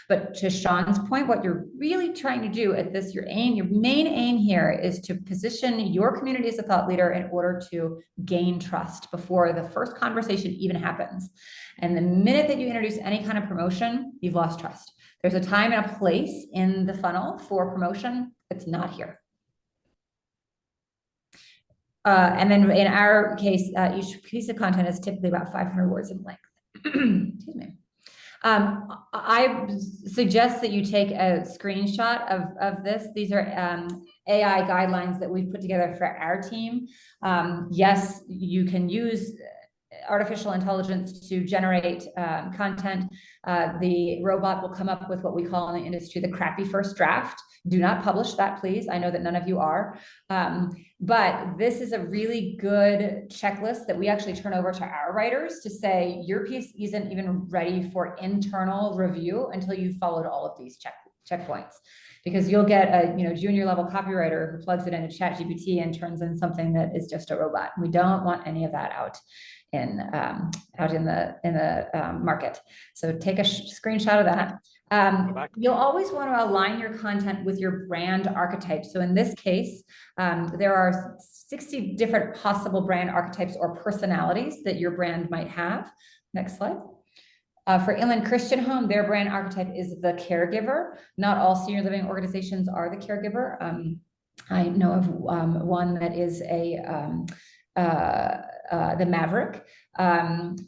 But to Sean's point, what you're really trying to do at this, your main aim here is to position your community as a thought leader in order to gain trust before the first conversation even happens. And the minute that you introduce any kind of promotion, you've lost trust. There's a time and a place in the funnel for promotion. It's not here. And then in our case, each piece of content is typically about 500 words in length. Excuse me. I suggest that you take a screenshot of this. These are AI guidelines that we've put together for our team. Yes, you can use artificial intelligence to generate content. The robot will come up with what we call in the industry the crappy first draft. Do not publish that, please. I know that none of you are. But this is a really good checklist that we actually turn over to our writers to say, your piece isn't even ready for internal review until you've followed all of these checkpoints, because you'll get a junior level copywriter who plugs it into ChatGPT and turns in something that is just a robot. We don't want any of that out in the market. So take a screenshot of that. You'll always want to align your content with your brand archetype. So in this case, there are 60 different possible brand archetypes or personalities that your brand might have. Next slide. For Inland Christian Home, their brand archetype is the caregiver. Not all senior living organizations are the caregiver. I know of one that is the Maverick,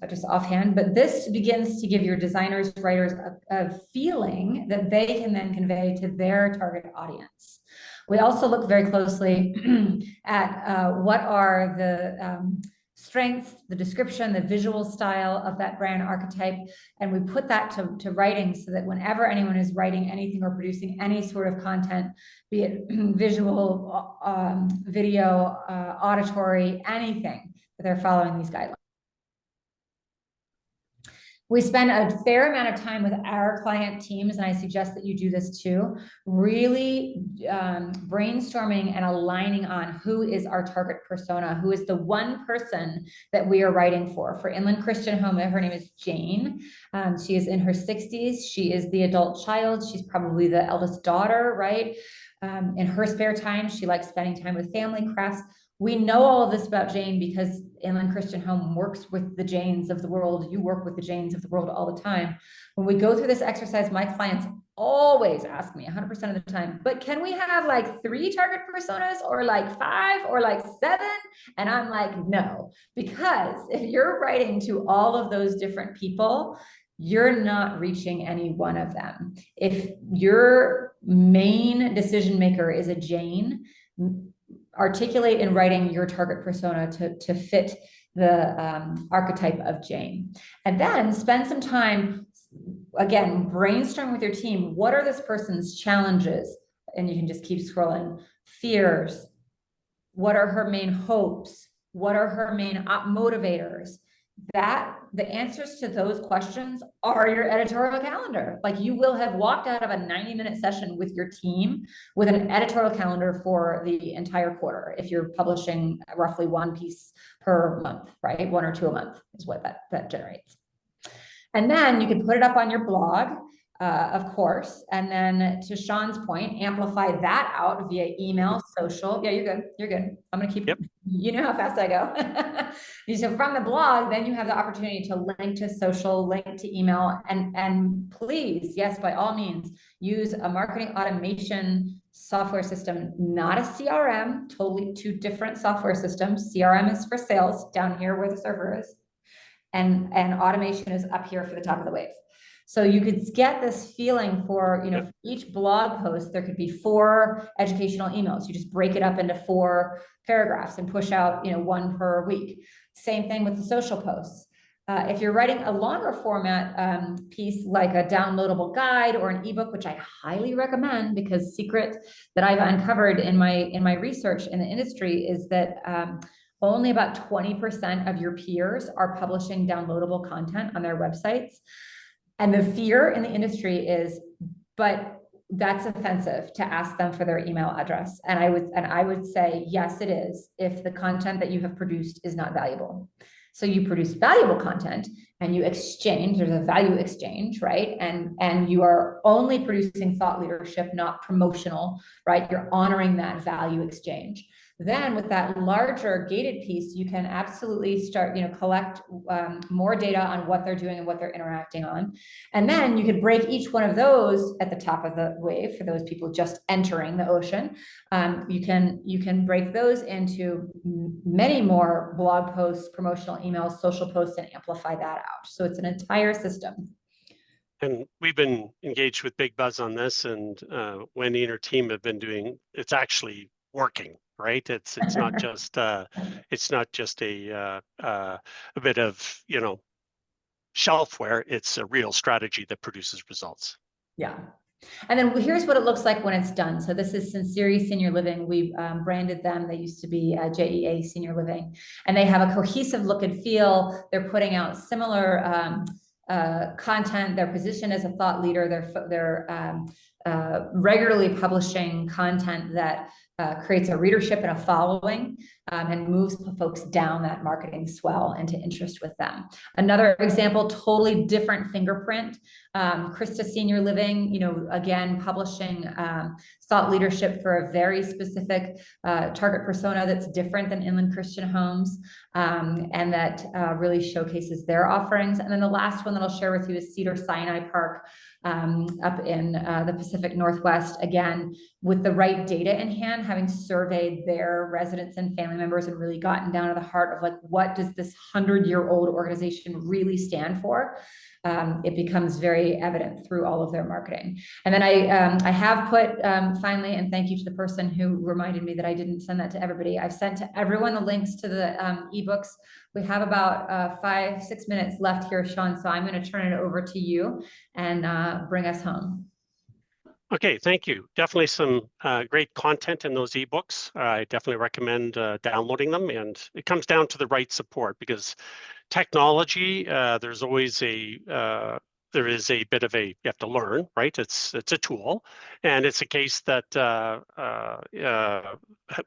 just offhand, but this begins to give your designers, writers a feeling that they can then convey to their target audience. We also look very closely at what are the strengths, the description, the visual style of that brand archetype, and we put that to writing so that whenever anyone is writing anything or producing any sort of content, be it visual, video, auditory, anything, that they're following these guidelines. We spend a fair amount of time with our client teams, and I suggest that you do this too, really brainstorming and aligning on who is our target persona, who is the one person that we are writing for. For Inland Christian Home, her name is Jane. She is in her 60s. She is the adult child. She's probably the eldest daughter, right? In her spare time, she likes spending time with family, crafts. We know all of this about Jane because Inland Christian Home works with the Janes of the world. You work with the Janes of the world all the time. When we go through this exercise, my clients always ask me 100% of the time, but can we have like 3 target personas or like 5 or like 7? And I'm like, no, because if you're writing to all of those different people, you're not reaching any one of them. If your main decision maker is a Jane, articulate in writing your target persona to fit the archetype of Jane. And then spend some time, again, brainstorm with your team. What are this person's challenges? And you can just keep scrolling. Fears. What are her main hopes? What are her main motivators? The answers to those questions are your editorial calendar. Like, you will have walked out of a 90-minute session with your team with an editorial calendar for the entire quarter. If you're publishing roughly 1 piece per month, right? 1 or 2 a month is what that generates. And then you can put it up on your blog, of course. And then to Sean's point, amplify that out via email, social. Yeah, you're good. You're good. I'm going to keep, Yep. You know how fast I go. So from the blog, then you have the opportunity to link to social, link to email, and please, yes, by all means, use a marketing automation software system, not a CRM, totally 2 different software systems. CRM is for sales, down here where the server is, and automation is up here for the top of the wave. So you could get this feeling for, for each blog post, there could be 4 educational emails. You just break it up into 4 paragraphs and push out, 1 per week. Same thing with the social posts. If you're writing a longer format piece, like a downloadable guide or an ebook, which I highly recommend, because secret that I've uncovered in my research in the industry is that only about 20% of your peers are publishing downloadable content on their websites. And the fear in the industry is, but that's offensive to ask them for their email address. And I would say, yes, it is, if the content that you have produced is not valuable. So you produce valuable content and you exchange, there's a value exchange, right? And you are only producing thought leadership, not promotional, right? You're honoring that value exchange. Then with that larger gated piece, you can absolutely start, collect more data on what they're doing and what they're interacting on. And then you could break each one of those at the top of the wave for those people just entering the ocean. You can break those into many more blog posts, promotional emails, social posts, and amplify that out. So it's an entire system. And we've been engaged with Big Buzz on this, and Wendy and her team have been doing, it's actually working. Right, it's not just a bit of shelfware. It's a real strategy that produces results. Yeah, and then here's what it looks like when it's done. So this is Sinceri Senior Living. We've branded them. They used to be JEA Senior Living, and they have a cohesive look and feel. They're putting out similar content. Their position as a thought leader. They're regularly publishing content that creates a readership and a following, and moves folks down that marketing swell into interest with them. Another example, totally different fingerprint. Krista Senior Living, again, publishing thought leadership for a very specific target persona that's different than Inland Christian Homes, and that really showcases their offerings. And then the last one that I'll share with you is Cedar Sinai Park, up in the Pacific Northwest, again, with the right data in hand, having surveyed their residents and family members and really gotten down to the heart of, like, what does this 100-year-old organization really stand for? It becomes very evident through all of their marketing. And then I have put, finally, and thank you to the person who reminded me that I didn't send that to everybody. I've sent to everyone the links to the ebooks. We have about 5-6 minutes left here, Sean, so I'm going to turn it over to you and bring us home. Okay, thank you. Definitely some great content in those ebooks. I definitely recommend downloading them, and it comes down to the right support, because technology, there's always there is a bit of you have to learn, right? It's a tool, and it's a case that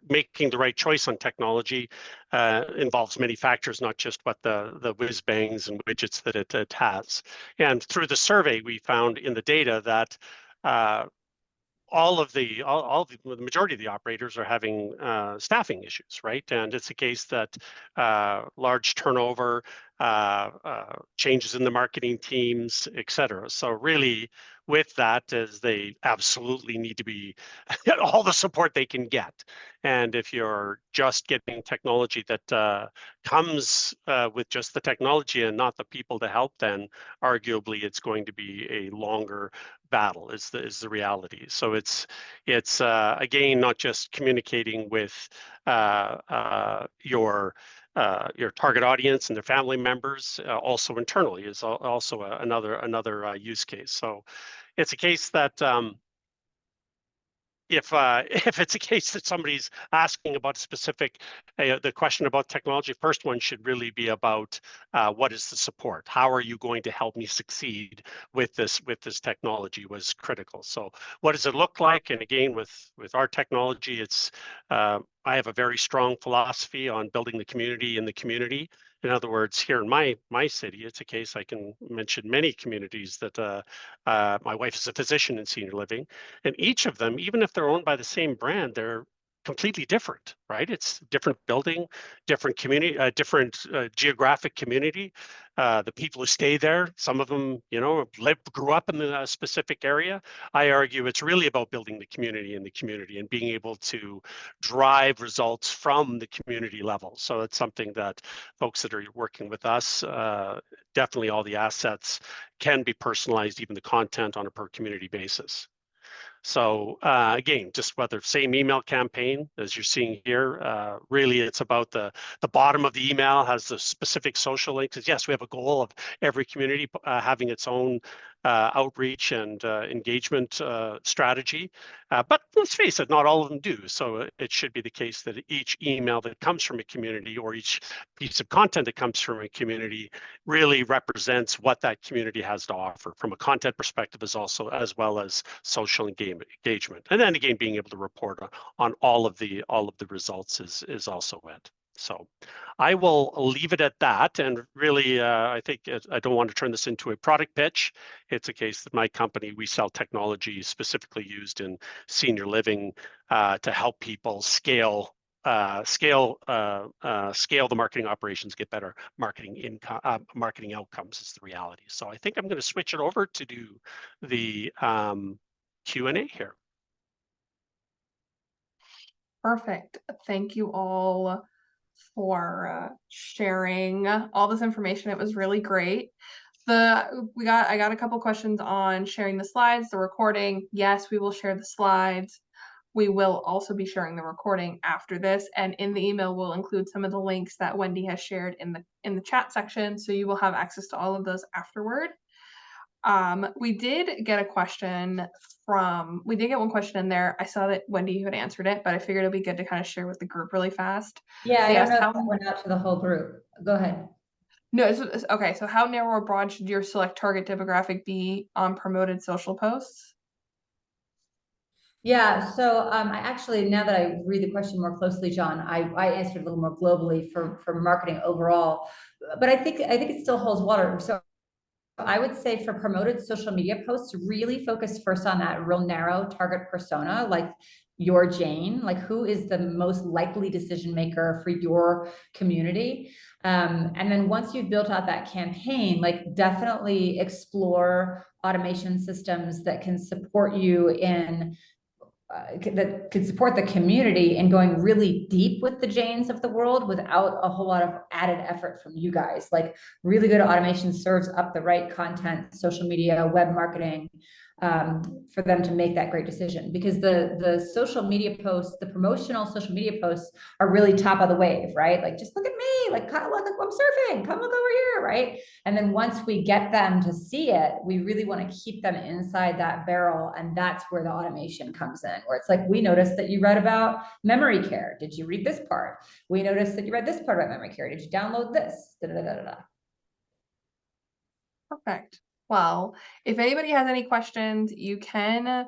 making the right choice on technology involves many factors, not just what the whiz bangs and widgets that it has. And through the survey, we found in the data that the majority of the operators are having staffing issues, right? And it's a case that large turnover, changes in the marketing teams, et cetera. So really, with that, is they absolutely need to be all the support they can get. And if you're just getting technology that comes with just the technology and not the people to help, then arguably it's going to be a longer battle, is the reality. So it's again, not just communicating with your target audience and their family members, also internally is also another use case. So it's a case that if it's a case that somebody's asking about a specific, the question about technology, first one should really be about what is the support? How are you going to help me succeed with this technology was critical. So what does it look like? And again, with our technology, it's I have a very strong philosophy on building the community in the community. In other words, here in my city, it's a case I can mention many communities that my wife is a physician in senior living, and each of them, even if they're owned by the same brand, they're completely different, right? It's different building, different community, different geographic community. The people who stay there, some of them, grew up in a specific area. I argue it's really about building the community in the community and being able to drive results from the community level. So it's something that folks that are working with us, definitely all the assets can be personalized, even the content on a per community basis. So again, just whether same email campaign as you're seeing here, really it's about the bottom of the email has the specific social links. Yes, we have a goal of every community having its own outreach and engagement strategy. But let's face it, not all of them do. So it should be the case that each email that comes from a community or each piece of content that comes from a community really represents what that community has to offer from a content perspective, as well as social engagement. And then again, being able to report on all of the results is also it. So I will leave it at that. And really, I think I don't want to turn this into a product pitch. It's a case that my company, we sell technology specifically used in senior living to help people scale the marketing operations, get better marketing income, marketing outcomes is the reality. So I think I'm going to switch it over to do the Q&A here. Perfect. Thank you all for sharing all this information. It was really great. I got a couple questions on sharing the slides, the recording. Yes, we will share the slides. We will also be sharing the recording after this, and in the email we'll include some of the links that Wendy has shared in the chat section, so you will have access to all of those afterward. We did get one question in there. I saw that Wendy had answered it, but I figured it'd be good to kind of share with the group really fast. Yeah, I don't know if that went out to the whole group. Go ahead. No, it's okay. So how narrow or broad should your select target demographic be on promoted social posts? Yeah, so I actually, now that I read the question more closely, John, I answered a little more globally for marketing overall, but I think it still holds water. So I would say for promoted social media posts, really focus first on that real narrow target persona, like your Jane, like who is the most likely decision maker for your community. And then once you've built out that campaign, like definitely explore automation systems that can support you in that could support the community and going really deep with the Janes of the world without a whole lot of added effort from you guys. Like really good automation serves up the right content, social media, web marketing, for them to make that great decision. Because the social media posts, the promotional social media posts are really top of the wave, right? Like just look at me, like kind of look, I'm surfing, come look over here, right? And then once we get them to see it, we really want to keep them inside that barrel. And that's where the automation comes in, where it's like, we noticed that you read about memory care. Did you read this part? We noticed that you read this part about memory care. Did you download this? Da, da, da, da, da. Perfect. Well, if anybody has any questions, you can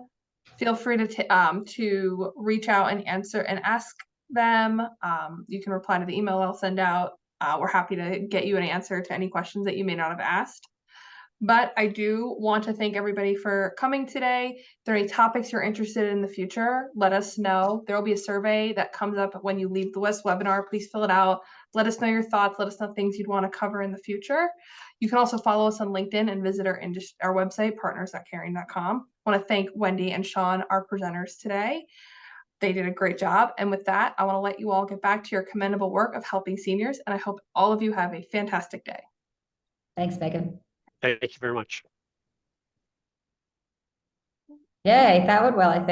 feel free to reach out and answer and ask them. You can reply to the email I'll send out. We're happy to get you an answer to any questions that you may not have asked. But I do want to thank everybody for coming today. If there are any topics you're interested in the future, let us know. There will be a survey that comes up when you leave the West webinar. Please fill it out. Let us know your thoughts. Let us know things you'd want to cover in the future. You can also follow us on LinkedIn and visit our website, partners.caring.com. I want to thank Wendy and Sean, our presenters today. They did a great job. And with that, I want to let you all get back to your commendable work of helping seniors. And I hope all of you have a fantastic day. Thanks, Megan. Thank you very much. Yay, that went well, I think.